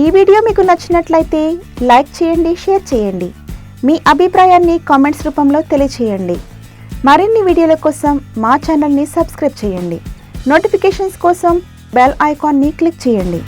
ఈ వీడియో మీకు నచ్చినట్లయితే లైక్ చేయండి, షేర్ చేయండి. మీ అభిప్రాయాన్ని కామెంట్స్ రూపంలో తెలియచేయండి. మరిన్ని వీడియోల కోసం మా ఛానల్ని సబ్స్క్రైబ్ చేయండి. నోటిఫికేషన్స్ కోసం బెల్ ఐకాన్ని క్లిక్ చేయండి.